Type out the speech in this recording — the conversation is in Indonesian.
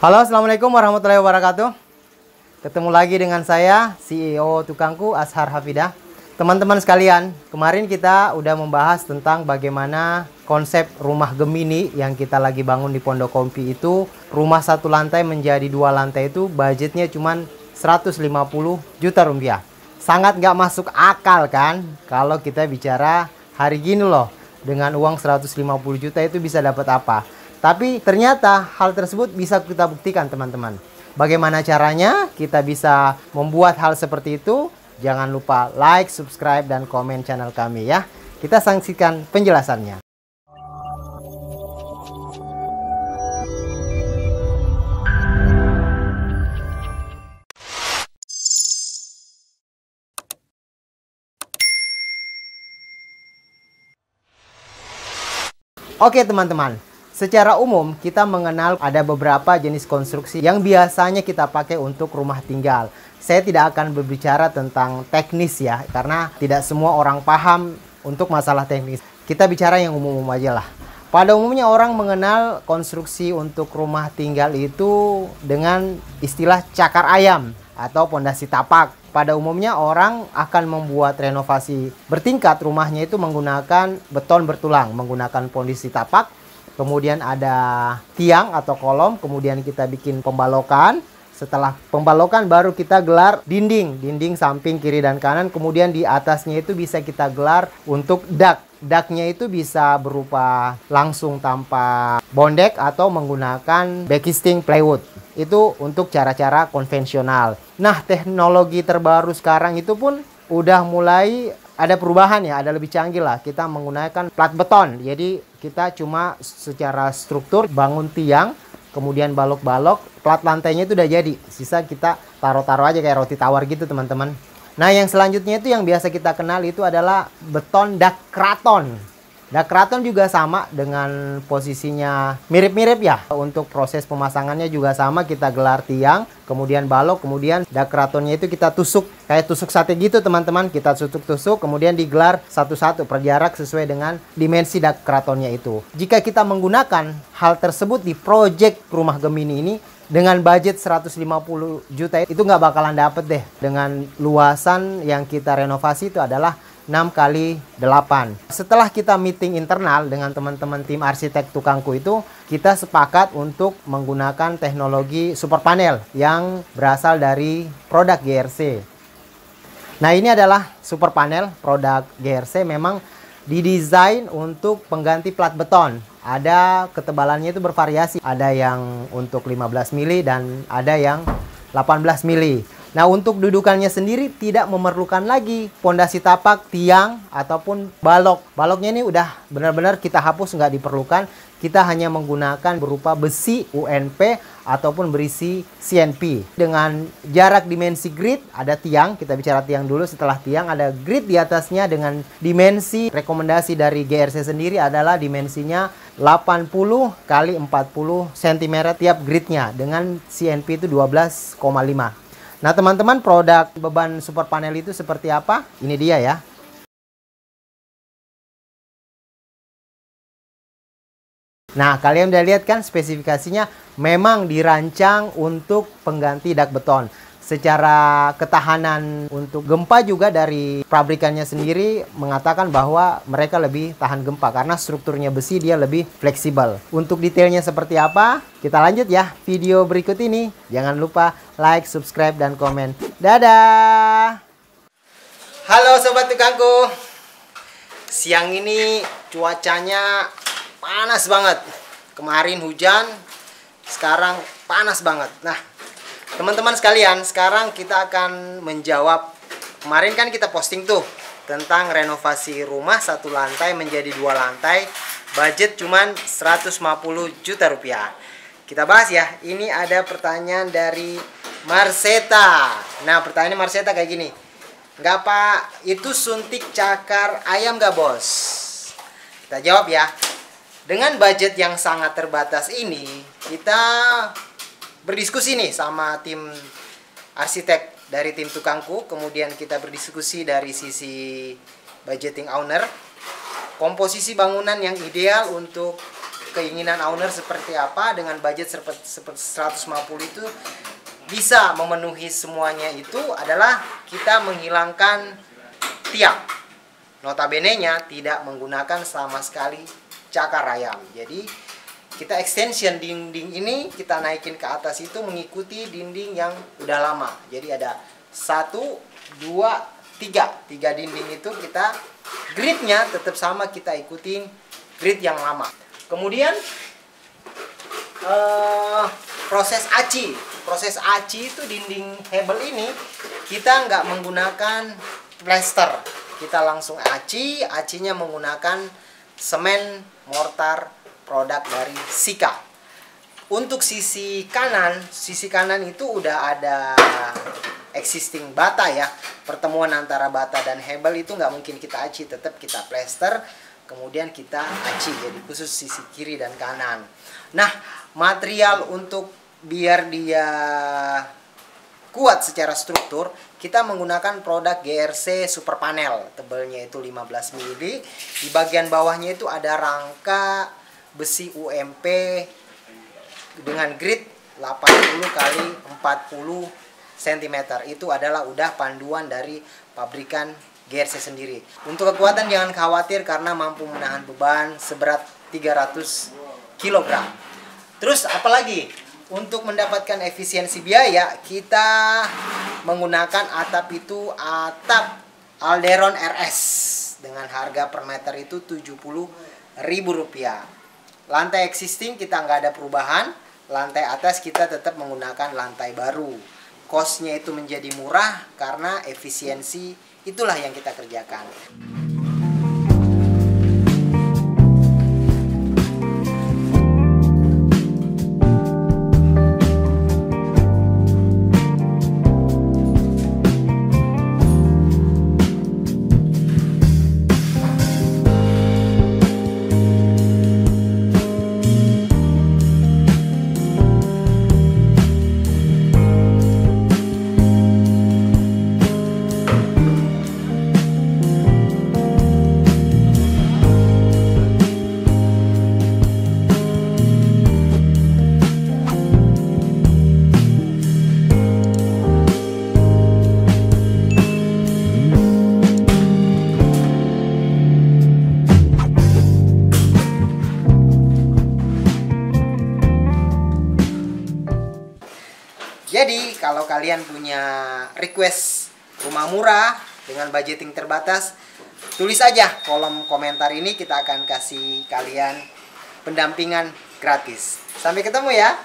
Halo, assalamualaikum warahmatullahi wabarakatuh. Ketemu lagi dengan saya, CEO Tukangku Ashar Hafidah. Teman-teman sekalian, kemarin kita udah membahas tentang bagaimana konsep rumah Gemini yang kita lagi bangun di Pondok Kompi itu, rumah satu lantai menjadi dua lantai itu budgetnya cuma 150 juta rupiah. Sangat nggak masuk akal kan kalau kita bicara hari gini loh, dengan uang 150 juta itu bisa dapat apa. Tapi ternyata hal tersebut bisa kita buktikan teman-teman. Bagaimana caranya kita bisa membuat hal seperti itu? Jangan lupa like, subscribe, dan komen channel kami ya. Kita saksikan penjelasannya. Oke teman-teman. Secara umum, kita mengenal ada beberapa jenis konstruksi yang biasanya kita pakai untuk rumah tinggal. Saya tidak akan berbicara tentang teknis ya, karena tidak semua orang paham untuk masalah teknis. Kita bicara yang umum-umum aja lah. Pada umumnya orang mengenal konstruksi untuk rumah tinggal itu dengan istilah cakar ayam atau pondasi tapak. Pada umumnya orang akan membuat renovasi bertingkat rumahnya itu menggunakan beton bertulang, menggunakan pondasi tapak. Kemudian ada tiang atau kolom, kemudian kita bikin pembalokan. Setelah pembalokan baru kita gelar dinding samping kiri dan kanan. Kemudian di atasnya itu bisa kita gelar untuk dak. Daknya itu bisa berupa langsung tanpa bondek atau menggunakan backisting plywood. Itu untuk cara-cara konvensional. Nah, teknologi terbaru sekarang itu pun udah mulai ada perubahan ya, ada lebih canggih lah. Kita menggunakan plat beton. Jadi kita cuma secara struktur bangun tiang, kemudian balok-balok, plat lantainya itu udah jadi. Sisa kita taruh-taruh aja kayak roti tawar gitu teman-teman. Nah yang selanjutnya itu yang biasa kita kenal itu adalah beton dak kraton. Dak kraton juga sama dengan posisinya mirip-mirip ya. Untuk proses pemasangannya juga sama, kita gelar tiang, kemudian balok, kemudian dak kratonnya itu kita tusuk. Kayak tusuk sate gitu teman-teman, kita tusuk-tusuk, kemudian digelar satu-satu per jarak sesuai dengan dimensi dak kratonnya itu. Jika kita menggunakan hal tersebut di project rumah Gemini ini, dengan budget 150 juta itu nggak bakalan dapet deh. Dengan luasan yang kita renovasi itu adalah 6x8. Setelah kita meeting internal dengan teman-teman tim arsitek Tukangku itu, kita sepakat untuk menggunakan teknologi super panel yang berasal dari produk GRC. Nah ini adalah super panel produk GRC, memang didesain untuk pengganti plat beton. Ada ketebalannya itu bervariasi, ada yang untuk 15 mili dan ada yang 18 mili. Nah untuk dudukannya sendiri tidak memerlukan lagi pondasi tapak, tiang, ataupun balok. Baloknya ini udah benar-benar kita hapus, nggak diperlukan. Kita hanya menggunakan berupa besi UNP ataupun berisi CNP. Dengan jarak dimensi grid, ada tiang, kita bicara tiang dulu. Setelah tiang ada grid di atasnya dengan dimensi rekomendasi dari GRC sendiri adalah dimensinya 80 x 40 cm tiap gridnya dengan CNP itu 12,5. Nah teman-teman, produk beban super panel itu seperti apa? Ini dia ya. Nah kalian udah lihat kan spesifikasinya memang dirancang untuk pengganti dak beton. Secara ketahanan untuk gempa juga dari pabrikannya sendiri mengatakan bahwa mereka lebih tahan gempa karena strukturnya besi, dia lebih fleksibel. Untuk detailnya seperti apa? Kita lanjut ya video berikut ini. Jangan lupa like, subscribe, dan komen. Dadah! Halo Sobat Tukangku. Siang ini cuacanya panas banget. Kemarin hujan, sekarang panas banget. Nah teman-teman sekalian, sekarang kita akan menjawab. Kemarin kan kita posting tuh tentang renovasi rumah satu lantai menjadi dua lantai, budget cuman 150 juta rupiah. Kita bahas ya. Ini ada pertanyaan dari Marseta. Nah pertanyaannya Marseta kayak gini. Nggak pak, itu suntik cakar ayam nggak bos? Kita jawab ya. Dengan budget yang sangat terbatas ini, kita berdiskusi nih sama tim arsitek dari tim Tukangku. Kemudian kita berdiskusi dari sisi budgeting owner, komposisi bangunan yang ideal untuk keinginan owner seperti apa, dengan budget seperti 150 itu bisa memenuhi semuanya, itu adalah kita menghilangkan tiang. Notabene-nya tidak menggunakan sama sekali cakar ayam. Jadi kita extension dinding ini, kita naikin ke atas itu mengikuti dinding yang udah lama. Jadi ada 1, 2, 3 dinding itu kita gridnya tetap sama, kita ikutin grid yang lama. Kemudian proses aci itu dinding hebel ini kita nggak menggunakan plester, kita langsung acinya menggunakan semen mortar produk dari Sika. Untuk sisi kanan itu udah ada existing bata ya, pertemuan antara bata dan hebel itu nggak mungkin kita aci, tetap kita plester kemudian kita aci, jadi khusus sisi kiri dan kanan. Nah, material untuk biar dia kuat secara struktur, kita menggunakan produk GRC Super Panel, tebelnya itu 15 mili. Di bagian bawahnya itu ada rangka besi UMP dengan grid 80 kali 40 cm. Itu adalah udah panduan dari pabrikan GRC sendiri. Untuk kekuatan jangan khawatir karena mampu menahan beban seberat 300 kg. Terus apalagi? Untuk mendapatkan efisiensi biaya, kita menggunakan atap itu atap Alderon RS dengan harga per meter itu Rp70.000. Lantai existing kita nggak ada perubahan, lantai atas kita tetap menggunakan lantai baru. Cost-nya itu menjadi murah karena efisiensi itulah yang kita kerjakan. Jadi kalau kalian punya request rumah murah dengan budgeting terbatas, tulis aja kolom komentar ini, kita akan kasih kalian pendampingan gratis. Sampai ketemu ya.